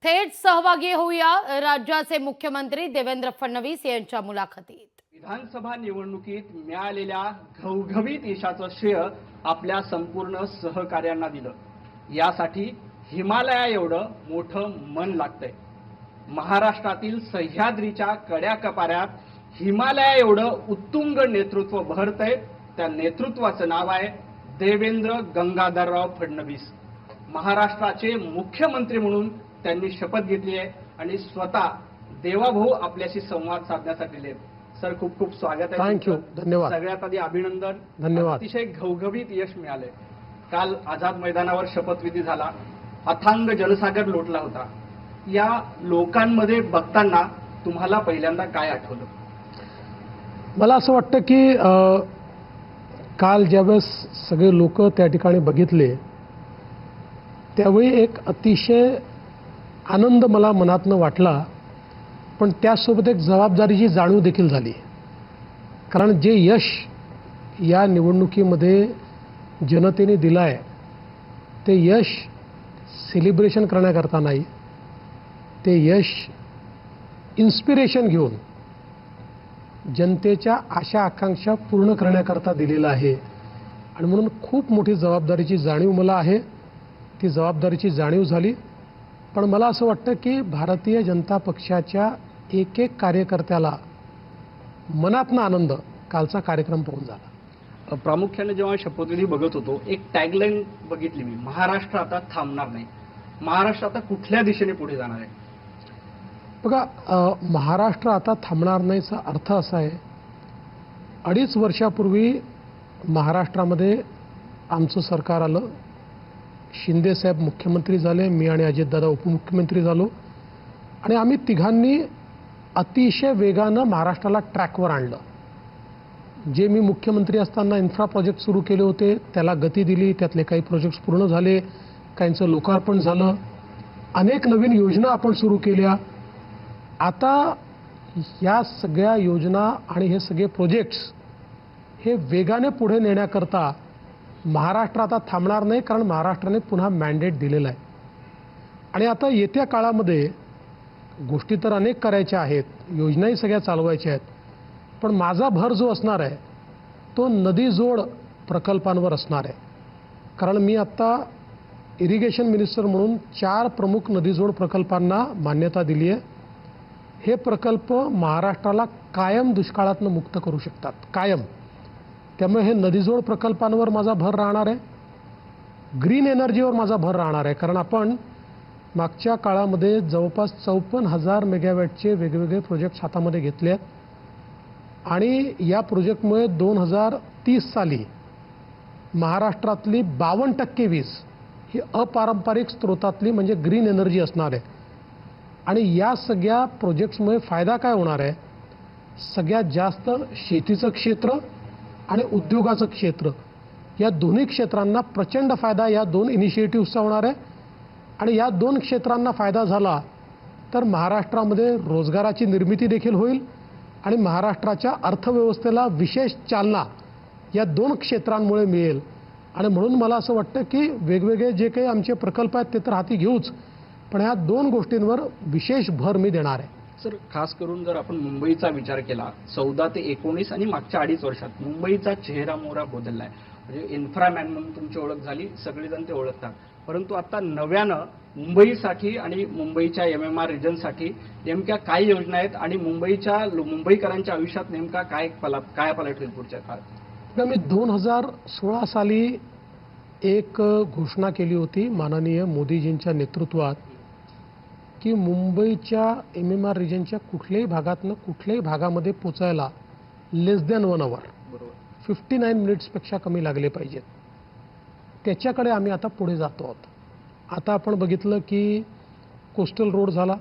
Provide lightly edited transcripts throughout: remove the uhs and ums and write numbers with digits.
थेट सहभागी होऊया राज्याचे मुख्यमंत्री देवेंद्र फडणवीस यांच्या मुलाखतीत। विधानसभा निवडणुकीत मिळालेल्या घवघवीत यशाचं श्रेय आपल्या संपूर्ण सहकार्यांना दिलं। यासाठी हिमालया एवढं मोठं मन लागतंय। महाराष्ट्रातील सह्याद्रीच्या कड्या कपाऱ्यात हिमालया एवढं उत्तुंग नेतृत्व बहरतंय। त्या नेतृत्वाचं नाव आहे देवेंद्र गंगाधरराव फडणवीस। महाराष्ट्राचे मुख्यमंत्री म्हणून त्यांनी शपथ घेतली आहे आणि स्वतः देवाभाऊ आपल्याशी संवाद साधण्यासाठी आले। सर, खूप खूप स्वागत आहे। थँक्यू, धन्यवाद। सगळ्यात आधी अभिनंदन, धन्यवाद। अतिशय घवघवीत यश मिळाले। काल आझाद मैदानावर शपथविधी झाला, अथांग जनसागर लोटला होता। या लोकांमध्ये बघताना तुम्हाला पहिल्यांदा काय आठवलं? मला असं वाटतं की काल ज्यावेळेस सगळे लोक त्या ठिकाणी बघितले त्यावेळी एक अतिशय आनंद मला मनातनं वाटला, पण त्यासोबत एक जबाबदारीची जाणीव देखील झाली। कारण जे यश या निवडणुकीमध्ये जनतेने दिलं आहे ते यश सेलिब्रेशन करण्याकरता नाही, ते यश इन्स्पिरेशन घेऊन जनतेच्या आशा आकांक्षा पूर्ण करण्याकरता दिलेलं आहे। आणि म्हणून खूप मोठी जबाबदारीची जाणीव मला आहे। ती जबाबदारीची जाणीव झाली, पण मला असं वाटतं की भारतीय जनता पक्षाच्या एक एक कार्यकर्त्याला मनातनं आनंद कालचा कार्यक्रम पाहून झाला। प्रामुख्याने जेव्हा शपथविधी बघत होतो, एक टॅगलाईन बघितली मी, महाराष्ट्र आता थांबणार नाही। महाराष्ट्र आता कुठल्या दिशेने पुढे जाणार आहे? बघा, महाराष्ट्र आता थांबणार नाहीचा अर्थ असा आहे, 2.5 वर्षापूर्वी महाराष्ट्रामध्ये आमचं सरकार आलं, शिंदे साहेब मुख्यमंत्री झाले, मी आणि अजितदादा उपमुख्यमंत्री झालो आणि आम्ही तिघांनी अतिशय वेगानं महाराष्ट्राला ट्रॅकवर आणलं। जे मी मुख्यमंत्री असताना इन्फ्रा प्रोजेक्ट सुरू केले होते त्याला गती दिली, त्यातले काही प्रोजेक्ट्स पूर्ण झाले, काहींचं लोकार्पण झालं, अनेक नवीन योजना आपण सुरू केल्या। आता या सगळ्या योजना आणि हे सगळे प्रोजेक्ट्स हे वेगाने पुढे नेण्याकरता महाराष्ट्र आता थांबणार नाही, कारण महाराष्ट्राने पुन्हा मॅन्डेट दिलेला आहे। आणि आता येत्या काळामध्ये गोष्टी तर अनेक करायच्या आहेत, योजनाही सगळ्या चालवायच्या आहेत, पण माझा भर जो असणार आहे तो नदीजोड प्रकल्पांवर असणार आहे। कारण मी आत्ता इरिगेशन मिनिस्टर म्हणून 4 प्रमुख नदीजोड प्रकल्पांना मान्यता दिली आहे। हे प्रकल्प महाराष्ट्राला कायम दुष्काळातनं मुक्त करू शकतात, कायम। त्यामुळे हे नदीजोड प्रकल्पांवर माझा भर राहणार आहे, ग्रीन एनर्जीवर माझा भर राहणार आहे। कारण आपण मागच्या काळामध्ये जवळपास 54,000 मेगावॅटचे वेगवेगळे प्रोजेक्ट्स हातामध्ये घेतले आहेत आणि या प्रोजेक्टमुळे 2030 साली महाराष्ट्रातली 52% वीज ही अपारंपरिक स्रोतातली म्हणजे ग्रीन एनर्जी असणार आहे। आणि या सगळ्या प्रोजेक्ट्समुळे फायदा काय होणार आहे? सगळ्यात जास्त शेतीचं क्षेत्र आणि उद्योगाचं क्षेत्र, या दोन्ही क्षेत्रांना प्रचंड फायदा या 2 इनिशिएटिव्हचा होणार आहे। आणि या 2 क्षेत्रांना फायदा झाला तर महाराष्ट्रामध्ये रोजगाराची निर्मिती देखील होईल आणि महाराष्ट्राच्या अर्थव्यवस्थेला विशेष चालना या 2 क्षेत्रांमुळे मिळेल। आणि म्हणून मला असं वाटतं की वेगवेगळे जे काही आमचे प्रकल्प आहेत ते तर हाती घेऊच, पण ह्या 2 गोष्टींवर विशेष भर मी देणार आहे। सर, खास करून जर आपण मुंबईचा विचार केला, 14 ते 19 आणि मागच्या 2.5 वर्षात मुंबईचा चेहरा मोहरा बदललाय। म्हणजे इन्फ्रामॅन म्हणून तुमची ओळख झाली, सगळेजण ते ओळखतात, परंतु आता नव्यानं मुंबईसाठी आणि मुंबईच्या MMR रिजनसाठी नेमक्या काय योजना आहेत आणि मुंबईकरांच्या आयुष्यात नेमका काय पलट होईल पुढच्या काळात? मी 2016 साली एक घोषणा केली होती माननीय मोदीजींच्या नेतृत्वात की मुंबईच्या MMR रिजनच्या कुठल्याही भागातनं कुठल्याही भागामध्ये पोचायला लेस दॅन 1 आवर, 59 मिनिट्सपेक्षा कमी लागले पाहिजेत। त्याच्याकडे आम्ही आता पुढे जातो आहोत। आता आपण बघितलं की कोस्टल रोड झाला,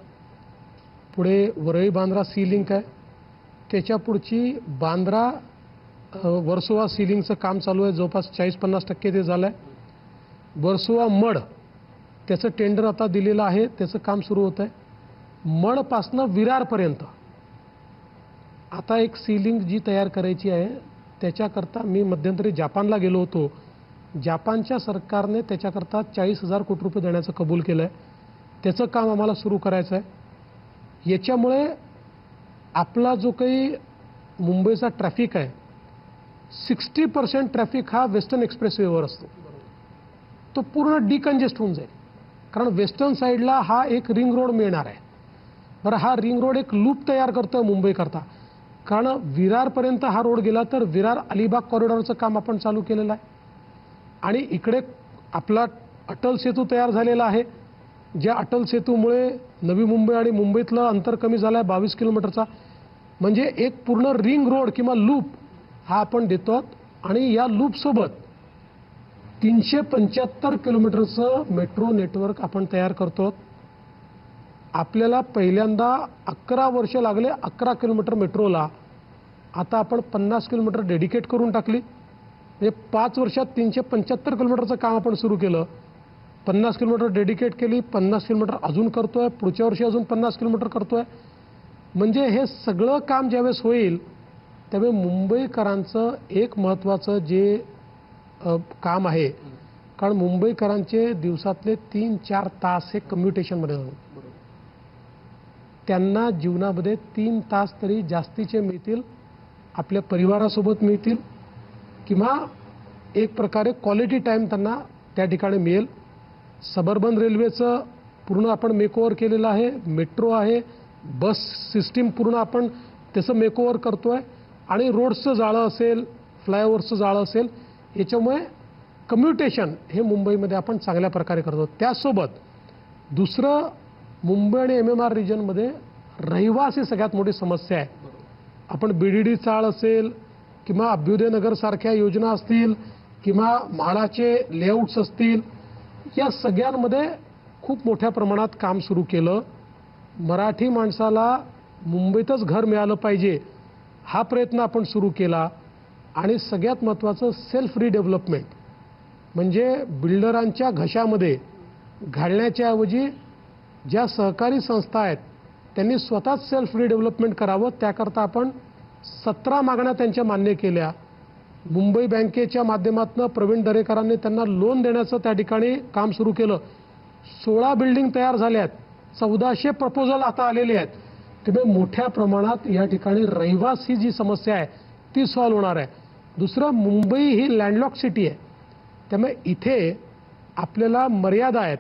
पुढे वरळी बांद्रा सी लिंक आहे, त्याच्या पुढची बांद्रा वर्सोवा सी लिंकचं काम चालू आहे, जवळपास 40-50% ते झालं आहे। वर्सोवा मड त्याचं टेंडर आता दिलेलं आहे, त्याचं काम सुरू होतं आहे। मडपासनं विरारपर्यंत आता एक सी लिंक जी तयार करायची आहे, त्याच्याकरता मी मध्यंतरी जापानला गेलो होतो। जापानच्या सरकारने त्याच्याकरता 40,000 कोटी रुपये देण्याचं कबूल केलं आहे त्याचं काम आम्हाला सुरू करायचं आहे. याच्यामुळे आपला जो काही मुंबईचा ट्रॅफिक आहे 60% ट्रॅफिक हा वेस्टर्न एक्सप्रेसवेवर असतो. तो पूर्ण डिकंजेस्ट होऊन जाईल, कारण वेस्टर्न साईडला हा एक रिंग रोड मिळणार आहे. बरं, हा रिंग रोड एक लूप तयार करतोय मुंबईकरता, कारण विरारपर्यंत हा रोड गेला तर विरार अलिबाग कॉरिडॉरचं काम आपण चालू केलेलं आहे. आणि इकडे आपला अटल सेतू तयार झालेला आहे, ज्या अटल सेतूमुळे नवी मुंबई आणि मुंबईतलं अंतर कमी झालं आहे 22 किलोमीटरचा. म्हणजे एक पूर्ण रिंग रोड किंवा लूप हा आपण देतो. आणि या लूपसोबत 375 किलोमीटरचं मेट्रो नेटवर्क आपण तयार करतो. आपल्याला पहिल्यांदा 11 वर्ष लागले 11 किलोमीटर मेट्रोला, आता आपण 50 किलोमीटर डेडिकेट करून टाकली. म्हणजे 5 वर्षात 375 किलोमीटरचं काम आपण सुरू केलं. 50 किलोमीटर डेडिकेट केली, 50 किलोमीटर अजून करतोय, पुढच्या वर्षी अजून 50 किलोमीटर करतोय. म्हणजे हे सगळं काम ज्यावेळेस होईल त्यावेळी मुंबईकरांचं एक महत्त्वाचं जे काम आहे, कारण मुंबईकरांचे दिवसातले 3-4 तास हे कम्युटेशनमध्ये जातात. त्यांना जीवनामध्ये 3 तास तरी जास्तीचे मिळतील, आपल्या परिवारासोबत मिळतील, किंवा एक प्रकारे क्वालिटी टाईम त्यांना त्या ठिकाणी मिळेल. सबर्बन रेल्वेचं पूर्ण आपण मेकओव्हर केलेलं आहे, मेट्रो आहे, बस सिस्टीम पूर्ण आपण त्याचं मेकओव्हर करतोय, आणि रोड्सचं जाळं असेल, फ्लायओव्हर्सचं जाळं असेल, याच्यामुळे कम्युटेशन हे मुंबईमध्ये आपण चांगल्या प्रकारे करतो. त्यासोबत दुसरं, मुंबई आणि MMR रिजनमध्ये रहिवासी सगळ्यात मोठी समस्या आहे. आपण BDD चाळ असेल किंवा अभ्युदयनगरसारख्या योजना असतील किंवा म्हाडाचे लेआउट्स असतील, या सगळ्यांमध्ये खूप मोठ्या प्रमाणात काम सुरू केलं. मराठी माणसाला मुंबईतच घर मिळालं पाहिजे हा प्रयत्न आपण सुरू केला. आणि सगळ्यात महत्त्वाचं सेल्फ रिडेव्हलपमेंट, म्हणजे बिल्डरांच्या घशामध्ये घालण्याच्या ऐवजी ज्या सहकारी संस्था आहेत त्यांनी स्वतःच सेल्फ रिडेव्हलपमेंट करावं. त्याकरता आपण 17 मागण्या त्यांच्या मान्य केल्या. मुंबई बँकेच्या माध्यमातून प्रवीण दरेकरांनी त्यांना लोन देण्याचं त्या ठिकाणी काम सुरू केलं. 16 बिल्डिंग तयार झाल्या आहेत, 1400 प्रपोजल आता आलेले आहेत. त्यामुळे मोठ्या प्रमाणात या ठिकाणी रहिवासी जी समस्या आहे ती सॉल्व्ह होणार आहे. दुसरं, मुंबई ही लँडलॉक सिटी आहे, त्यामुळे इथे आपल्याला मर्यादा आहेत.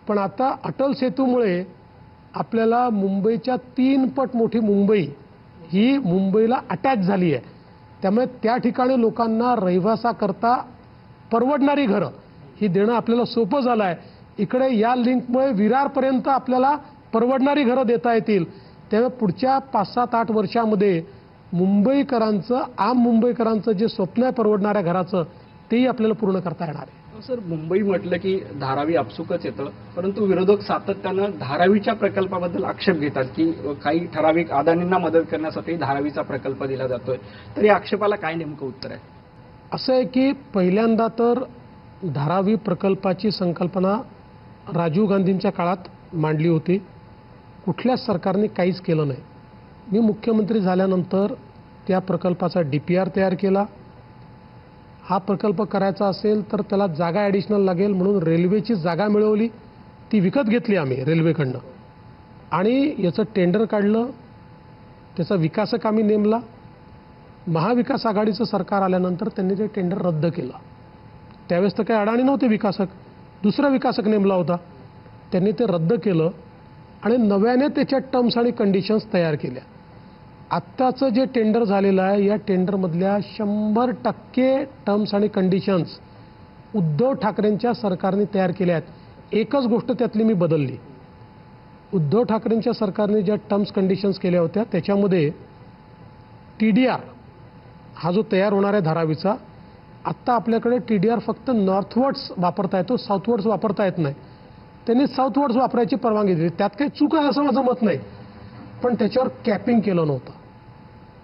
पण आता अटल सेतूमुळे आपल्याला मुंबईच्या 3 पट मोठी मुंबई ही मुंबईला अटॅच झाली आहे. त्यामुळे त्या ठिकाणी लोकांना रहिवासाकरता परवडणारी घरं ही देणं आपल्याला सोपं झालं आहे. इकडे या लिंकमुळे विरारपर्यंत आपल्याला परवडणारी घरं देता येतील. त्यामुळे पुढच्या 5-7-8 वर्षामध्ये मुंबईकरांचं, आम मुंबईकरांचं जे स्वप्न आहे परवडणाऱ्या घराचं, तेही आपल्याला पूर्ण करता येणार आहे. सर, मुंबई म्हटलं की धारावी आपसुकच येतं, परंतु विरोधक सातत्यानं धारावीच्या प्रकल्पाबद्दल आक्षेप घेतात की काही ठराविक अदानींना मदत करण्यासाठी धारावीचा प्रकल्प दिला जातोय. तर या आक्षेपाला काय नेमकं उत्तर आहे? असं आहे की पहिल्यांदा तर धारावी प्रकल्पाची संकल्पना राजीव गांधींच्या काळात मांडली होती. कुठल्याच सरकारने काहीच केलं नाही. मी मुख्यमंत्री झाल्यानंतर त्या प्रकल्पाचा DPR तयार केला. हा प्रकल्प करायचा असेल तर त्याला जागा ॲडिशनल लागेल म्हणून रेल्वेची जागा मिळवली, ती विकत घेतली आम्ही रेल्वेकडनं, आणि याचं टेंडर काढलं, त्याचा विकासक आम्ही नेमला. महाविकास आघाडीचं सरकार आल्यानंतर त्यांनी ते टेंडर रद्द केलं. त्यावेळेस तर काही अडाणी नव्हते विकासक, दुसरा विकासक नेमला होता. त्यांनी ते रद्द केलं आणि नव्याने त्याच्या टर्म्स आणि कंडिशन्स तयार केल्या. आत्ताचं जे टेंडर झालेलं आहे या टेंडरमधल्या 100% टर्म्स आणि कंडिशन्स उद्धव ठाकरेंच्या सरकारने तयार केल्या आहेत. एकच गोष्ट त्यातली मी बदलली. उद्धव ठाकरेंच्या सरकारने ज्या टर्म्स कंडिशन्स केल्या होत्या त्याच्यामध्ये TDR हा जो तयार होणार आहे धारावीचा, आत्ता आपल्याकडे TDR फक्त नॉर्थवर्ड्स वापरता येतो, साऊथवर्ड्स वापरता येत नाही. त्यांनी साऊथवर्ड्स वापरायची परवानगी दिली. त्यात काही चूक आहे असं माझं मत नाही, पण त्याच्यावर कॅपिंग केलं नव्हतं.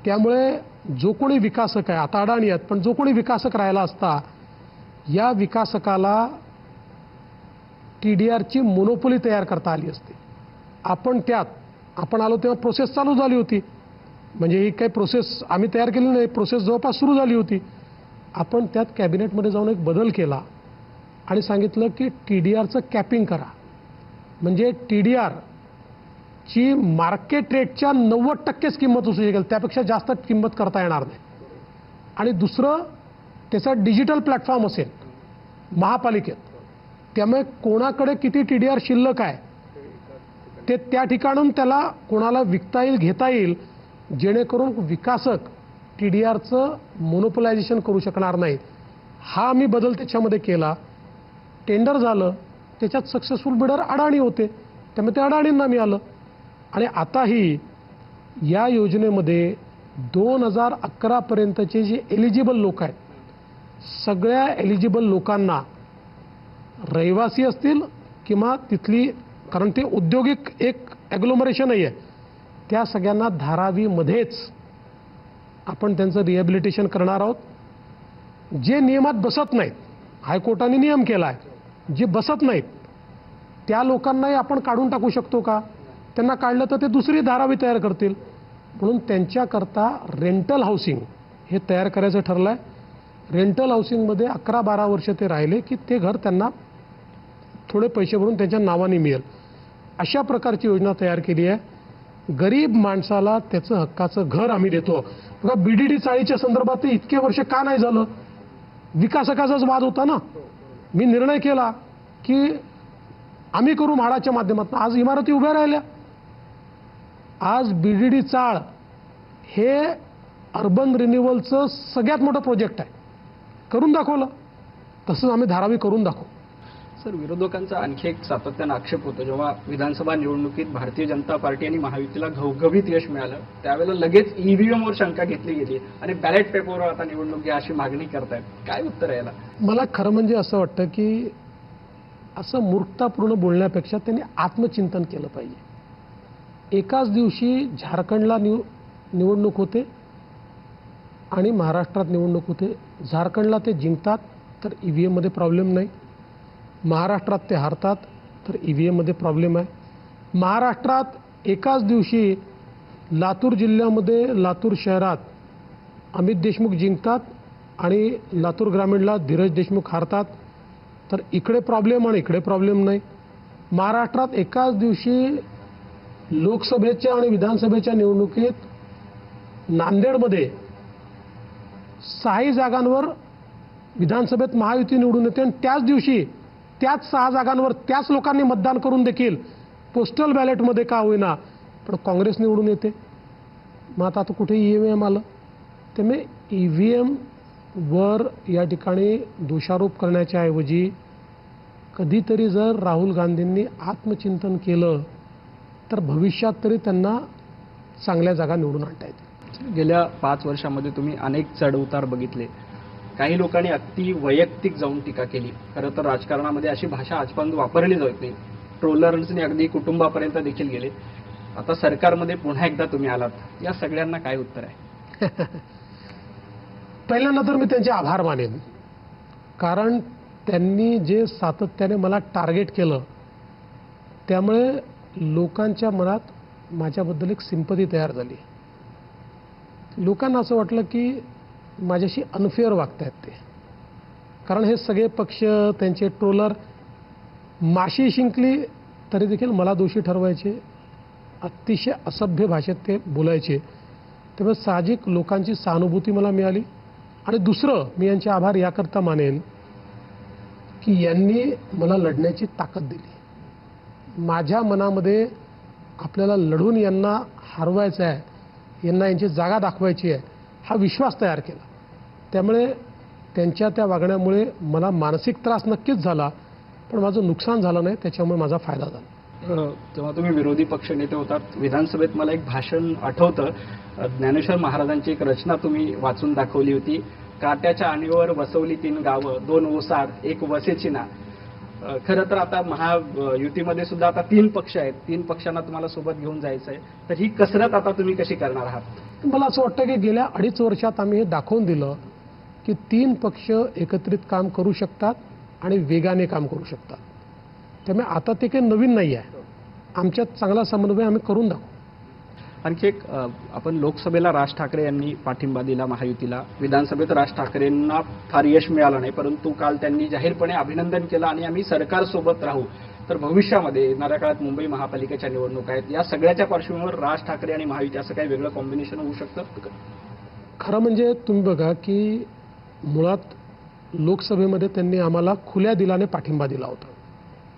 त्यामुळे जो कोणी विकासक आहे, आता अडाणी आहेत, पण जो कोणी विकासक राहिला असता या विकासकाला TDRची मोनोपोली तयार करता आली असती. आपण आलो तेव्हा प्रोसेस चालू झाली होती, म्हणजे ही काही प्रोसेस आम्ही तयार केली नाही, प्रोसेस जवळपास सुरू झाली होती. आपण त्यात कॅबिनेटमध्ये जाऊन एक बदल केला आणि सांगितलं की TDRचं कॅपिंग करा. म्हणजे TDR ची मार्केट रेटच्या 90%च किंमत असू शकेल, त्यापेक्षा जास्त किंमत करता येणार नाही. आणि दुसरं त्याचा डिजिटल प्लॅटफॉर्म असेल महापालिकेत, त्यामुळे कोणाकडे किती TDR शिल्लक आहे ते त्या ठिकाणून त्याला कोणाला विकता येईल, घेता येईल, जेणेकरून विकासक TDRचं मोनोपोलायझेशन करू शकणार नाहीत. हा आम्ही बदल त्याच्यामध्ये केला. टेंडर झालं, त्याच्यात सक्सेसफुल बिडर अडाणी होते, त्यामुळे ते अडाणींना मिळालं. आणि आताही या योजनेमध्ये 2011 पर्यंतचे जे एलिजिबल लोक आहेत, सगळ्या एलिजिबल लोकांना रहिवासी असतील किंवा तिथली, कारण ते औद्योगिक एक ॲग्लोमरेशनही आहे, त्या सगळ्यांना धारावीमध्येच आपण त्यांचं रिहॅबिलिटेशन करणार आहोत. जे नियमात बसत नाहीत, हायकोर्टाने नियम केला आहे, जे बसत नाहीत त्या लोकांनाही आपण काढून टाकू शकतो का? त्यांना काढलं तर ते दुसरी धारावी तयार करतील. म्हणून त्यांच्याकरता रेंटल हाऊसिंग हे तयार करायचं ठरलं आहे. रेंटल हाऊसिंगमध्ये 11-12 वर्ष ते राहिले की ते घर त्यांना थोडे पैसे भरून त्यांच्या नावाने मिळेल, अशा प्रकारची योजना तयार केली आहे. गरीब माणसाला त्याचं हक्काचं घर आम्ही देतो. बघा, BDD चाळीच्या संदर्भात इतके वर्ष का नाही झालं? विकासकाचाच वाद होता ना. मी निर्णय केला की आम्ही करू म्हाडाच्या माध्यमातून. आज इमारती उभ्या राहिल्या. आज BDD चाळ हे अर्बन रिन्युअलचं सगळ्यात मोठं प्रोजेक्ट आहे, करून दाखवलं. तसंच आम्ही धारावी करून दाखवू. सर, विरोधकांचा आणखी एक सातत्यानं आक्षेप होतो, जेव्हा विधानसभा निवडणुकीत भारतीय जनता पार्टी आणि महायुतीला घवघवीत यश मिळालं त्यावेळेला लगेच EVM वर शंका घेतली गेली आणि बॅलेट पेपरवर आता निवडणूक घ्या अशी मागणी करतायत. काय उत्तर आहे याला? मला खरं म्हणजे असं वाटतं की असं मूर्खतापूर्ण बोलण्यापेक्षा त्यांनी आत्मचिंतन केलं पाहिजे. एकाच दिवशी झारखंडला निवडणूक होते आणि महाराष्ट्रात निवडणूक होते. झारखंडला ते जिंकतात तर EVM मध्ये प्रॉब्लेम नाही, महाराष्ट्रात ते हारतात तर EVM मध्ये प्रॉब्लेम आहे. महाराष्ट्रात एकाच दिवशी लातूर जिल्ह्यामध्ये, लातूर शहरात अमित देशमुख जिंकतात आणि लातूर ग्रामीणला धीरज देशमुख हारतात, तर इकडे प्रॉब्लेम आणि इकडे प्रॉब्लेम नाही. महाराष्ट्रात एकाच दिवशी लोकसभेच्या आणि विधानसभेच्या निवडणुकीत नांदेडमध्ये 6 जागांवर विधानसभेत महायुती निवडून येते आणि त्याच दिवशी त्याच 6 जागांवर त्याच लोकांनी मतदान करून देखील पोस्टल बॅलेटमध्ये का होईना पण काँग्रेस निवडून येते. मग आता कुठे EVM आलं? त्यामुळे EVM वर या ठिकाणी दोषारोप करण्याच्या ऐवजी कधीतरी जर राहुल गांधींनी आत्मचिंतन केलं तर भविष्यात तरी त्यांना चांगल्या जागा निवडून आणता येतील. गेल्या 5 वर्षामध्ये तुम्ही अनेक चढउतार बघितले. काही लोकांनी अगदी वैयक्तिक जाऊन टीका केली. खरं तर राजकारणामध्ये अशी भाषा आजपर्यंत वापरली जात नाही. ट्रोलर्सने अगदी कुटुंबापर्यंत देखील गेले. आता सरकारमध्ये पुन्हा एकदा तुम्ही आलात, या सगळ्यांना काय उत्तर आहे? पहिल्यांदा तर मी त्यांचे आभार मानेन, कारण त्यांनी जे सातत्याने मला टार्गेट केलं त्यामुळे लोकांच्या मनात माझ्याबद्दल एक सिंपती तयार झाली. लोकांना असं वाटलं की माझ्याशी अनफेअर वागतायत ते, कारण हे सगळे पक्ष, त्यांचे ट्रोलर माशी शिंकली तरी देखील मला दोषी ठरवायचे, अतिशय असभ्य भाषेत ते बोलायचे. त्यामुळे साहजिक लोकांची सहानुभूती मला मिळाली. आणि दुसरं मी यांचे आभार याकरता मानेन की यांनी मला लढण्याची ताकद दिली. माझ्या मनामध्ये आपल्याला लढून यांना हरवायचं आहे, यांना यांची जागा दाखवायची आहे, हा विश्वास तयार केला. त्यामुळे त्यांच्या त्या वागण्यामुळे मला मानसिक त्रास नक्कीच झाला, पण माझं नुकसान झालं नाही, त्याच्यामुळे माझा फायदा झाला. जेव्हा तुम्ही विरोधी पक्षनेते होतात, विधानसभेत मला एक भाषण आठवतं. ज्ञानेश्वर महाराजांची एक रचना तुम्ही वाचून दाखवली होती. काट्याच्या आणीवर वसवली 3 गावं, 2 ओसाड, 1 वसेचिना. खरं तर आता महायुतीमध्ये सुद्धा आता 3 पक्ष आहेत. 3 पक्षांना तुम्हाला सोबत घेऊन जायचं आहे, तर ही कसरत आता तुम्ही कशी करणार आहात? मला असं वाटतं की गेल्या 2.5 वर्षात आम्ही हे दाखवून दिलं की 3 पक्ष एकत्रित काम करू शकतात आणि वेगाने काम करू शकतात. त्यामुळे आता ते काही नवीन नाही आहे, आमच्यात चांगला समन्वय आम्ही करून दाखवू. आणखी एक, आपण लोकसभेला राज ठाकरे यांनी पाठिंबा दिला महायुतीला. विधानसभेत राज ठाकरेंना फार यश मिळालं नाही, परंतु काल त्यांनी जाहीरपणे अभिनंदन केलं आणि आम्ही सरकारसोबत राहू. तर भविष्यामध्ये येणाऱ्या काळात मुंबई महापालिकेच्या निवडणुका आहेत, या सगळ्याच्या पार्श्वभूमीवर राज ठाकरे आणि महायुती असं काही वेगळं कॉम्बिनेशन होऊ शकतं? खरं म्हणजे तुम्ही बघा की मुळात लोकसभेमध्ये त्यांनी आम्हाला खुल्या दिलाने पाठिंबा दिला होता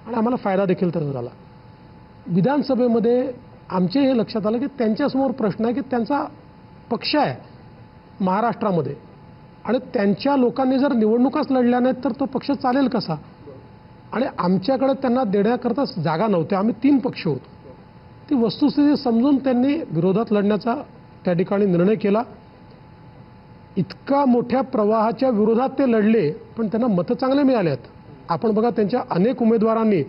आणि आम्हाला फायदा देखील त्याचा झाला. विधानसभेमध्ये आमचे हे लक्षात आलं की त्यांच्यासमोर प्रश्न आहे की त्यांचा पक्ष आहे महाराष्ट्रामध्ये आणि त्यांच्या लोकांनी जर निवडणुकाच लढल्या नाहीत तर तो पक्ष चालेल कसा. आणि आमच्याकडे त्यांना देण्याकरता जागा नव्हत्या. आम्ही 3 पक्ष होतो. ती वस्तुस्थिती समजून त्यांनी विरोधात लढण्याचा त्या ठिकाणी निर्णय केला. इतका मोठ्या प्रवाहाच्या विरोधात ते लढले पण त्यांना मतं चांगले मिळाले आहेत. आपण बघा त्यांच्या अनेक उमेदवारांनी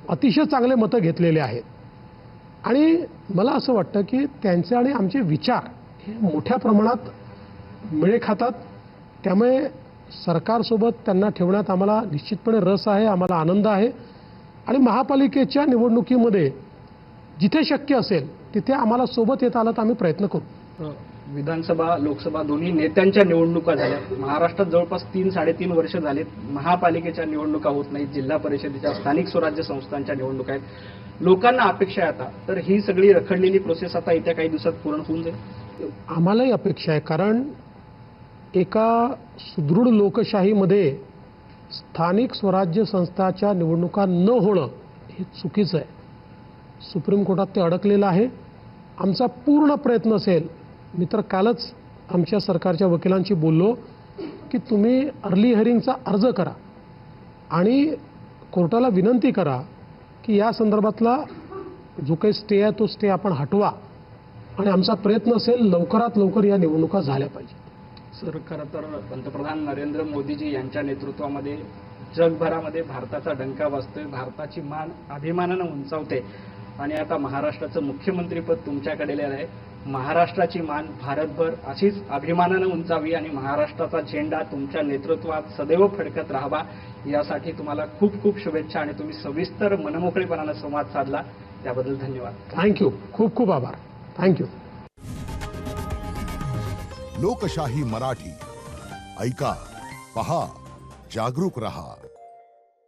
अतिशय चांगले मतं घेतलेले आहेत आणि मला असं वाटतं की त्यांचे आणि आमचे विचार हे मोठ्या प्रमाणात मेळ खातात. त्यामुळे सरकारसोबत त्यांना ठेवण्यात आम्हाला निश्चितपणे रस आहे, आम्हाला आनंद आहे आणि महापालिकेच्या निवडणुकीमध्ये जिथे शक्य असेल तिथे आम्हाला सोबत येता आलं तर आम्ही प्रयत्न करू. विधानसभा लोकसभा दोन्ही नेत्यांच्या निवडणुका झाल्या. महाराष्ट्रात जवळपास 3-3.5 वर्ष झालेत महापालिकेच्या निवडणुका होत नाहीत, जिल्हा परिषदेच्या स्थानिक स्वराज्य संस्थांच्या निवडणुका आहेत. लोकांना अपेक्षा आहे आता तर ही सगळी रखडलेली प्रोसेस आता येत्या काही दिवसात पूर्ण होऊन जाईल. आम्हालाही अपेक्षा आहे कारण एका सुदृढ लोकशाहीमध्ये स्थानिक स्वराज्य संस्थाच्या निवडणुका न होणं हे चुकीचं आहे. सुप्रीम कोर्टात ते अडकलेलं आहे. आमचा पूर्ण प्रयत्न असेल. मी तर कालच आमच्या सरकारच्या वकिलांशी बोललो की तुम्ही अर्ली हिअरिंगचा अर्ज करा आणि कोर्टाला विनंती करा की या संदर्भातला जो काही स्टे आहे तो स्टे आपण हटवा आणि आमचा प्रयत्न असेल लवकरात लवकर या निवडणुका झाल्या पाहिजेत. सर, खरं तर पंतप्रधान नरेंद्र मोदीजी यांच्या नेतृत्वामध्ये जगभरामध्ये भारताचा डंका वाजतोय, भारताची मान अभिमानानं उंचावते आणि आता महाराष्ट्राचं मुख्यमंत्रीपद तुमच्याकडे आलेलं आहे. महाराष्ट्राची मान भारतभर अशीच अभिमानानं उंचावी आणि महाराष्ट्राचा झेंडा तुमच्या नेतृत्वात सदैव फडकत राहावा यासाठी तुम्हाला खूप खूप शुभेच्छा आणि तुम्ही सविस्तर मनमोकळेपणानं संवाद साधला त्याबद्दल धन्यवाद. थँक्यू. खूप खूप आभार. थँक्यू. लोकशाही मराठी ऐका, पहा, जागरूक रहा.